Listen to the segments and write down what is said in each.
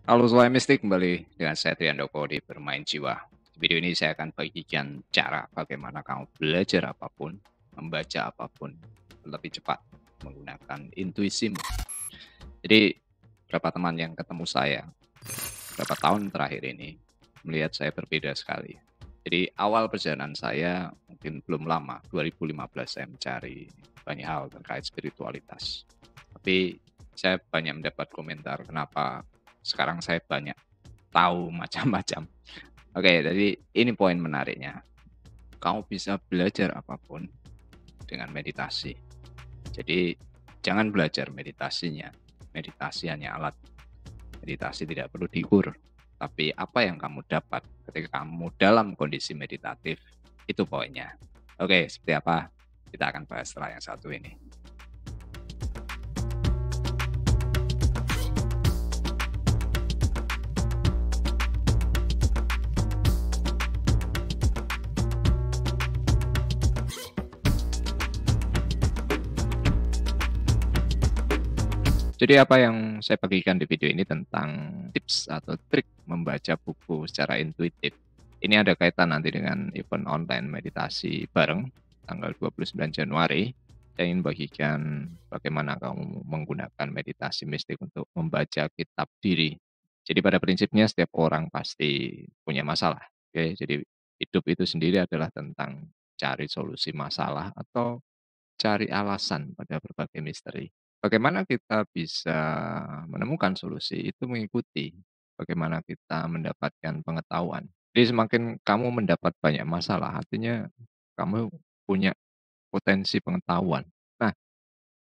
Halo Sohai Mistik, kembali dengan saya Triandoko di Bermain Jiwa. Di video ini saya akan bagikan cara bagaimana kamu belajar apapun, membaca apapun lebih cepat menggunakan intuisimu. Jadi, beberapa teman yang ketemu saya beberapa tahun terakhir ini melihat saya berbeda sekali. Jadi, awal perjalanan saya mungkin belum lama, 2015 saya mencari banyak hal terkait spiritualitas. Tapi saya banyak mendapat komentar kenapa sekarang saya banyak tahu macam-macam. Oke, jadi ini poin menariknya. Kamu bisa belajar apapun dengan meditasi. Jadi jangan belajar meditasinya. Meditasi hanya alat. Meditasi tidak perlu diukur. Tapi apa yang kamu dapat ketika kamu dalam kondisi meditatif, itu poinnya. Oke, seperti apa? Kita akan bahas setelah yang satu ini. Jadi apa yang saya bagikan di video ini tentang tips atau trik membaca buku secara intuitif. Ini ada kaitan nanti dengan event online meditasi bareng tanggal 29 Januari. Saya ingin bagikan bagaimana kamu menggunakan meditasi mistik untuk membaca kitab diri. Jadi pada prinsipnya setiap orang pasti punya masalah. Oke, jadi hidup itu sendiri adalah tentang cari solusi masalah atau cari alasan pada berbagai misteri. Bagaimana kita bisa menemukan solusi itu mengikuti bagaimana kita mendapatkan pengetahuan. Jadi semakin kamu mendapat banyak masalah, artinya kamu punya potensi pengetahuan. Nah,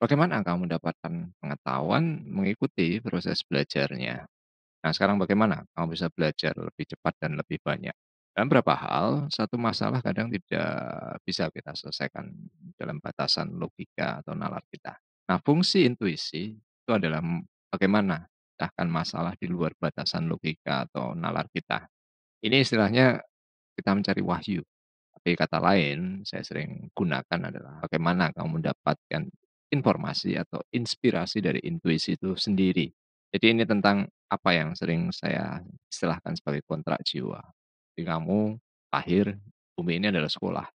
bagaimana kamu mendapatkan pengetahuan mengikuti proses belajarnya? Nah, sekarang bagaimana kamu bisa belajar lebih cepat dan lebih banyak? Dalam beberapa hal, satu masalah kadang tidak bisa kita selesaikan dalam batasan logika atau nalar kita. Nah, fungsi intuisi itu adalah bagaimana memecahkan masalah di luar batasan logika atau nalar kita. Ini istilahnya kita mencari wahyu. Tapi kata lain, saya sering gunakan adalah bagaimana kamu mendapatkan informasi atau inspirasi dari intuisi itu sendiri. Jadi ini tentang apa yang sering saya istilahkan sebagai kontrak jiwa. Jadi kamu lahir, bumi ini adalah sekolah.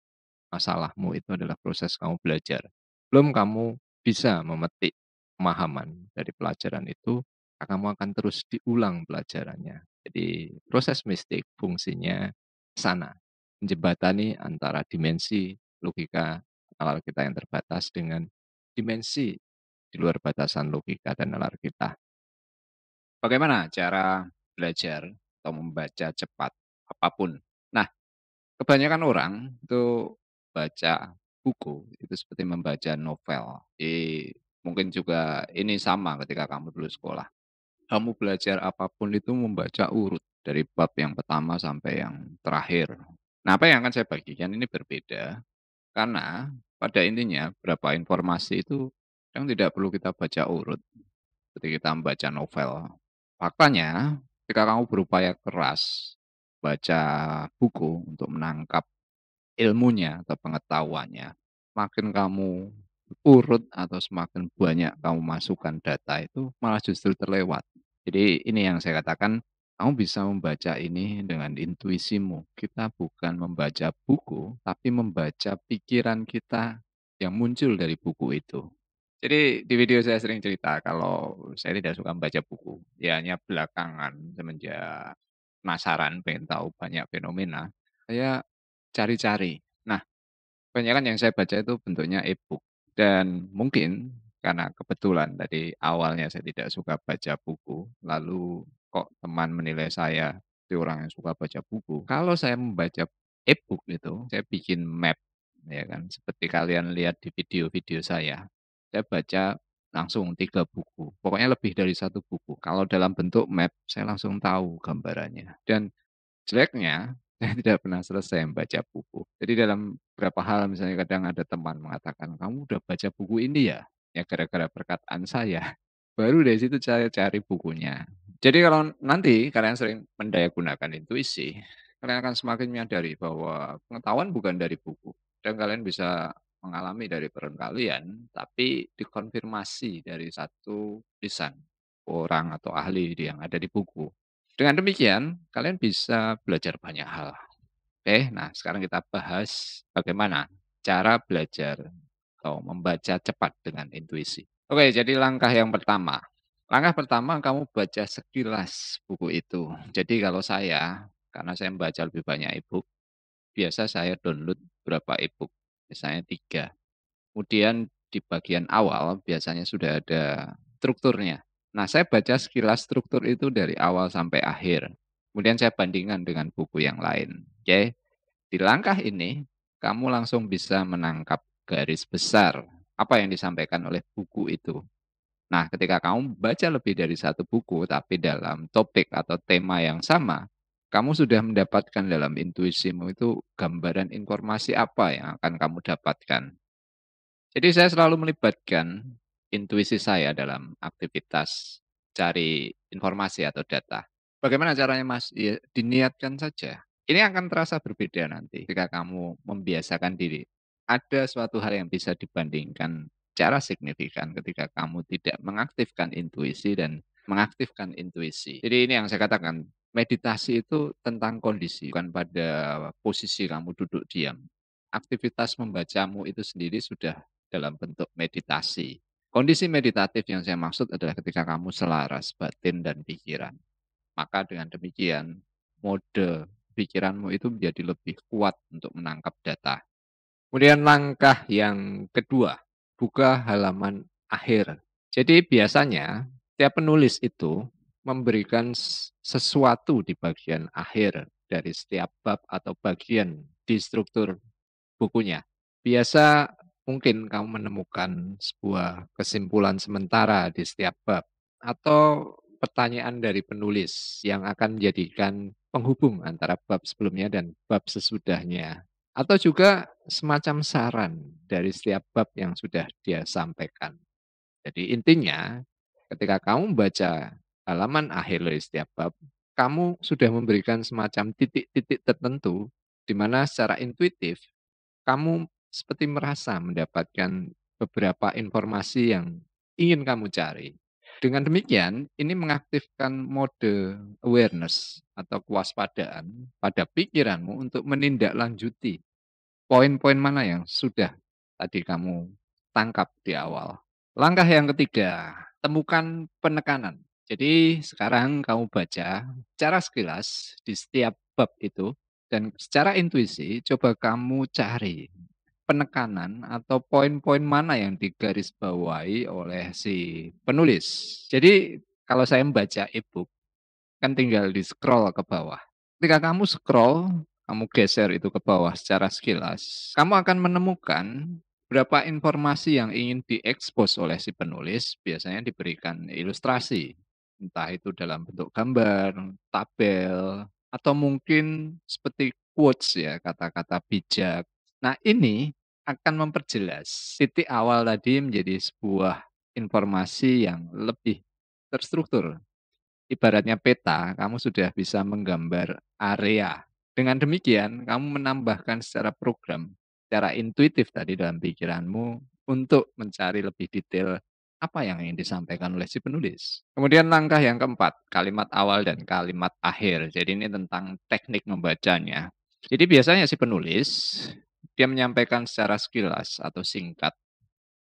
Masalahmu itu adalah proses kamu belajar. Belum kamu bisa memetik pemahaman dari pelajaran itu, kamu akan terus diulang pelajarannya. Jadi proses mistik fungsinya sana, menjembatani antara dimensi logika nalar kita yang terbatas dengan dimensi di luar batasan logika dan nalar kita. Bagaimana cara belajar atau membaca cepat apapun? Nah, kebanyakan orang itu baca buku itu seperti membaca novel. Mungkin juga ini sama ketika kamu dulu sekolah. Kamu belajar apapun itu membaca urut dari bab yang pertama sampai yang terakhir. Nah, apa yang akan saya bagikan ini berbeda karena pada intinya berapa informasi itu yang tidak perlu kita baca urut ketika kita membaca novel. Faktanya, ketika kamu berupaya keras baca buku untuk menangkap ilmunya atau pengetahuannya, makin kamu urut atau semakin banyak kamu masukkan data itu malah justru terlewat. Jadi ini yang saya katakan, kamu bisa membaca ini dengan intuisimu. Kita bukan membaca buku, tapi membaca pikiran kita yang muncul dari buku itu. Jadi di video saya sering cerita kalau saya tidak suka membaca buku. Ya hanya belakangan semenjak penasaran pengen tahu banyak fenomena, saya cari-cari. Nah, kebanyakan yang saya baca itu bentuknya e-book dan mungkin karena kebetulan tadi awalnya saya tidak suka baca buku, lalu kok teman menilai saya itu orang yang suka baca buku. Kalau saya membaca e-book itu, saya bikin map ya kan, seperti kalian lihat di video-video saya baca langsung 3 buku, pokoknya lebih dari satu buku. Kalau dalam bentuk map, saya langsung tahu gambarannya dan jeleknya, saya tidak pernah selesai membaca buku. Jadi dalam beberapa hal misalnya kadang ada teman mengatakan, "Kamu udah baca buku ini ya?" Ya gara-gara perkataan saya. Baru dari situ saya cari bukunya. Jadi kalau nanti kalian sering mendayagunakan intuisi, kalian akan semakin menyadari bahwa pengetahuan bukan dari buku dan kalian bisa mengalami dari peran kalian, tapi dikonfirmasi dari satu lisan. orang atau ahli yang ada di buku. Dengan demikian, kalian bisa belajar banyak hal. Oke, nah sekarang kita bahas bagaimana cara belajar atau membaca cepat dengan intuisi. Oke, jadi langkah yang pertama. Langkah pertama kamu baca sekilas buku itu. Jadi kalau saya, karena saya membaca lebih banyak e-book, biasa saya download berapa e-book, misalnya 3. Kemudian di bagian awal biasanya sudah ada strukturnya. Nah, saya baca sekilas struktur itu dari awal sampai akhir. Kemudian saya bandingkan dengan buku yang lain. Oke. Di langkah ini, kamu langsung bisa menangkap garis besar apa yang disampaikan oleh buku itu. Nah, ketika kamu baca lebih dari satu buku, tapi dalam topik atau tema yang sama, kamu sudah mendapatkan dalam intuisimu itu gambaran informasi apa yang akan kamu dapatkan. Jadi saya selalu melibatkan intuisi saya dalam aktivitas cari informasi atau data. Bagaimana caranya Mas? Ya, diniatkan saja. Ini akan terasa berbeda nanti ketika kamu membiasakan diri. Ada suatu hal yang bisa dibandingkan secara signifikan ketika kamu tidak mengaktifkan intuisi dan mengaktifkan intuisi. Jadi ini yang saya katakan, meditasi itu tentang kondisi, bukan pada posisi kamu duduk diam. Aktivitas membacamu itu sendiri sudah dalam bentuk meditasi. Kondisi meditatif yang saya maksud adalah ketika kamu selaras batin dan pikiran. Maka dengan demikian, mode pikiranmu itu menjadi lebih kuat untuk menangkap data. Kemudian langkah yang kedua, buka halaman akhir. Jadi biasanya tiap penulis itu memberikan sesuatu di bagian akhir dari setiap bab atau bagian di struktur bukunya. Biasa mungkin kamu menemukan sebuah kesimpulan sementara di setiap bab atau pertanyaan dari penulis yang akan menjadikan penghubung antara bab sebelumnya dan bab sesudahnya. Atau juga semacam saran dari setiap bab yang sudah dia sampaikan. Jadi intinya ketika kamu membaca halaman akhir dari setiap bab, kamu sudah memberikan semacam titik-titik tertentu di mana secara intuitif kamu seperti merasa mendapatkan beberapa informasi yang ingin kamu cari. Dengan demikian, ini mengaktifkan mode awareness atau kewaspadaan pada pikiranmu untuk menindaklanjuti poin-poin mana yang sudah tadi kamu tangkap di awal. Langkah yang ketiga, temukan penekanan. Jadi sekarang kamu baca secara sekilas di setiap bab itu dan secara intuisi coba kamu cari penekanan atau poin-poin mana yang digarisbawahi oleh si penulis. Jadi kalau saya membaca e-book, kan tinggal di-scroll ke bawah. Ketika kamu scroll, kamu geser itu ke bawah secara sekilas, kamu akan menemukan berapa informasi yang ingin diekspos oleh si penulis, biasanya diberikan ilustrasi. Entah itu dalam bentuk gambar, tabel, atau mungkin seperti quotes ya, kata-kata bijak. Nah ini akan memperjelas titik awal tadi menjadi sebuah informasi yang lebih terstruktur. Ibaratnya peta, kamu sudah bisa menggambar area. Dengan demikian, kamu menambahkan secara program, secara intuitif tadi dalam pikiranmu untuk mencari lebih detail apa yang ingin disampaikan oleh si penulis. Kemudian langkah yang keempat, kalimat awal dan kalimat akhir. Jadi ini tentang teknik membacanya. Jadi biasanya si penulis, dia menyampaikan secara sekilas atau singkat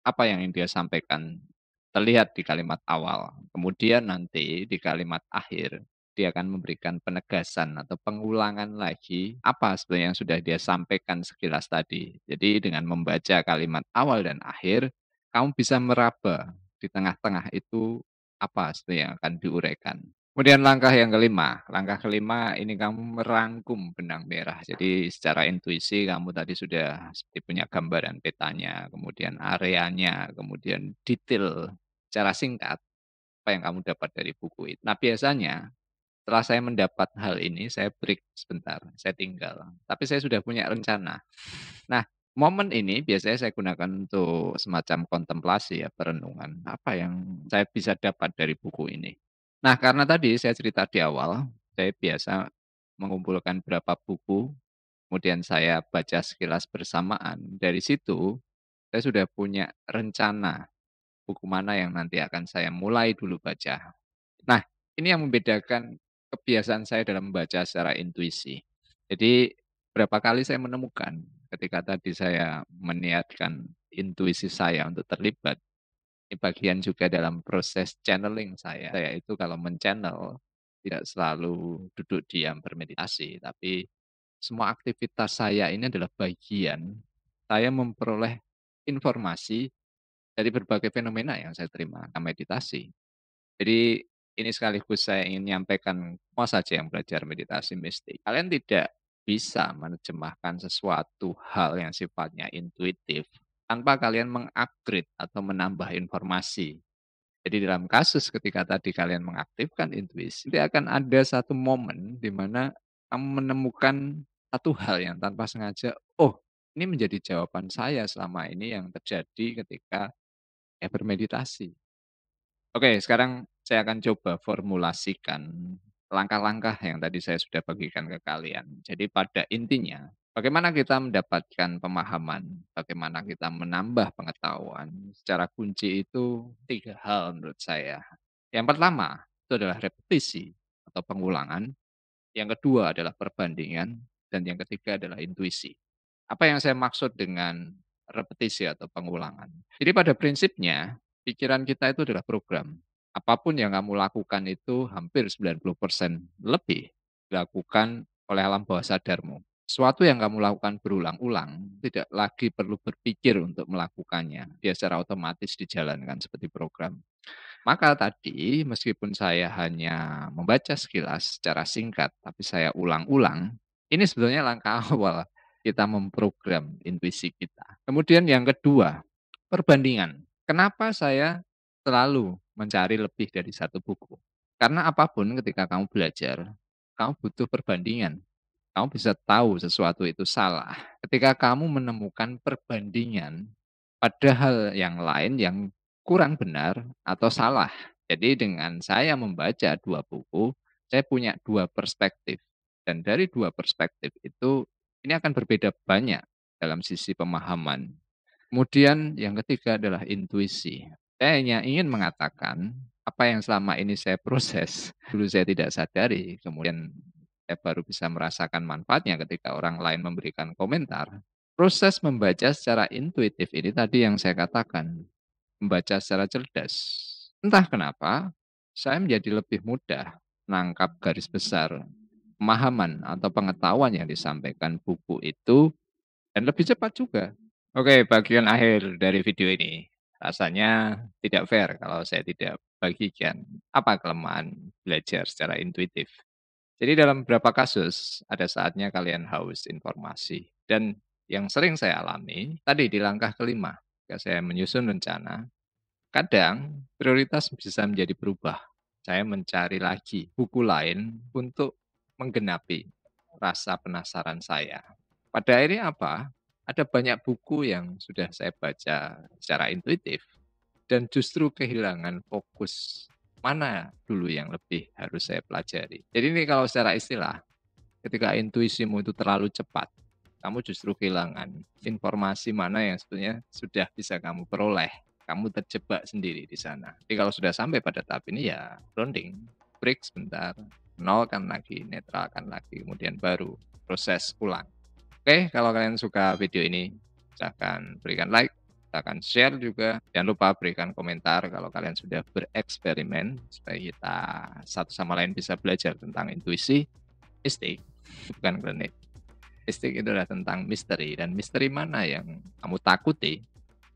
apa yang ingin dia sampaikan terlihat di kalimat awal. Kemudian nanti di kalimat akhir, dia akan memberikan penegasan atau pengulangan lagi apa sebenarnya yang sudah dia sampaikan sekilas tadi. Jadi dengan membaca kalimat awal dan akhir, kamu bisa meraba di tengah-tengah itu apa sebenarnya yang akan diuraikan. Kemudian langkah kelima ini kamu merangkum benang merah. Jadi secara intuisi kamu tadi sudah seperti punya gambaran petanya, kemudian areanya, kemudian detail secara singkat apa yang kamu dapat dari buku itu. Nah biasanya setelah saya mendapat hal ini, saya break sebentar, saya tinggal. Tapi saya sudah punya rencana. Nah, momen ini biasanya saya gunakan untuk semacam kontemplasi ya, perenungan. Apa yang saya bisa dapat dari buku ini. Nah, karena tadi saya cerita di awal, saya biasa mengumpulkan berapa buku, kemudian saya baca sekilas bersamaan. Dari situ, saya sudah punya rencana buku mana yang nanti akan saya mulai dulu baca. Nah, ini yang membedakan kebiasaan saya dalam membaca secara intuisi. Jadi, berapa kali saya menemukan ketika tadi saya meniatkan intuisi saya untuk terlibat, ini bagian juga dalam proses channeling saya. Saya itu kalau men-channel tidak selalu duduk diam bermeditasi, tapi semua aktivitas saya ini adalah bagian saya memperoleh informasi dari berbagai fenomena yang saya terima dalam meditasi. Jadi ini sekaligus saya ingin menyampaikan semua saja yang belajar meditasi mistik. Kalian tidak bisa menerjemahkan sesuatu hal yang sifatnya intuitif tanpa kalian mengupgrade atau menambah informasi. Jadi dalam kasus ketika tadi kalian mengaktifkan intuisi, nanti akan ada satu momen di mana kamu menemukan satu hal yang tanpa sengaja, oh ini menjadi jawaban saya selama ini yang terjadi ketika saya bermeditasi. Oke, sekarang saya akan coba formulasikan langkah-langkah yang tadi saya sudah bagikan ke kalian. Jadi pada intinya, bagaimana kita mendapatkan pemahaman, bagaimana kita menambah pengetahuan, secara kunci itu 3 hal menurut saya. Yang pertama, itu adalah repetisi atau pengulangan, yang kedua adalah perbandingan, dan yang ketiga adalah intuisi. Apa yang saya maksud dengan repetisi atau pengulangan? Jadi pada prinsipnya, pikiran kita itu adalah program. Apapun yang kamu lakukan itu hampir 90% lebih dilakukan oleh alam bawah sadarmu. Sesuatu yang kamu lakukan berulang-ulang, tidak lagi perlu berpikir untuk melakukannya. Dia secara otomatis dijalankan seperti program. Maka tadi, meskipun saya hanya membaca sekilas secara singkat, tapi saya ulang-ulang, ini sebenarnya langkah awal kita memprogram intuisi kita. Kemudian yang kedua, perbandingan. Kenapa saya selalu mencari lebih dari satu buku? Karena apapun ketika kamu belajar, kamu butuh perbandingan. Kamu bisa tahu sesuatu itu salah ketika kamu menemukan perbandingan pada hal yang lain yang kurang benar atau salah. Jadi dengan saya membaca 2 buku, saya punya 2 perspektif. Dan dari 2 perspektif itu, ini akan berbeda banyak dalam sisi pemahaman. Kemudian yang ketiga adalah intuisi. Saya hanya ingin mengatakan, apa yang selama ini saya proses, dulu saya tidak sadari, kemudian saya baru bisa merasakan manfaatnya ketika orang lain memberikan komentar. Proses membaca secara intuitif ini tadi yang saya katakan, membaca secara cerdas. Entah kenapa, saya menjadi lebih mudah menangkap garis besar pemahaman atau pengetahuan yang disampaikan buku itu dan lebih cepat juga. Oke, bagian akhir dari video ini. Rasanya tidak fair kalau saya tidak bagikan apa kelemahan belajar secara intuitif. Jadi dalam beberapa kasus, ada saatnya kalian haus informasi. Dan yang sering saya alami, tadi di langkah kelima, ketika saya menyusun rencana, kadang prioritas bisa menjadi berubah. Saya mencari lagi buku lain untuk menggenapi rasa penasaran saya. Pada akhirnya apa? Ada banyak buku yang sudah saya baca secara intuitif dan justru kehilangan fokus mana dulu yang lebih harus saya pelajari. Jadi ini kalau secara istilah, ketika intuisimu itu terlalu cepat, kamu justru kehilangan informasi mana yang sebetulnya sudah bisa kamu peroleh. Kamu terjebak sendiri di sana. Jadi kalau sudah sampai pada tahap ini ya grounding, break sebentar, nolkan lagi, netralkan lagi, kemudian baru proses ulang. Oke, kalau kalian suka video ini, silahkan berikan like, silahkan share juga. Jangan lupa berikan komentar kalau kalian sudah bereksperimen, supaya kita satu sama lain bisa belajar tentang intuisi. Mistik, bukan klinik. Mistik itu adalah tentang misteri, dan misteri mana yang kamu takuti,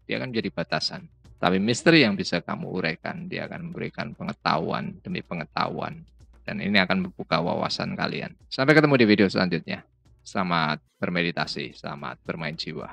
dia akan menjadi batasan. Tapi misteri yang bisa kamu uraikan, dia akan memberikan pengetahuan demi pengetahuan. Dan ini akan membuka wawasan kalian. Sampai ketemu di video selanjutnya. Selamat bermeditasi, selamat bermain jiwa.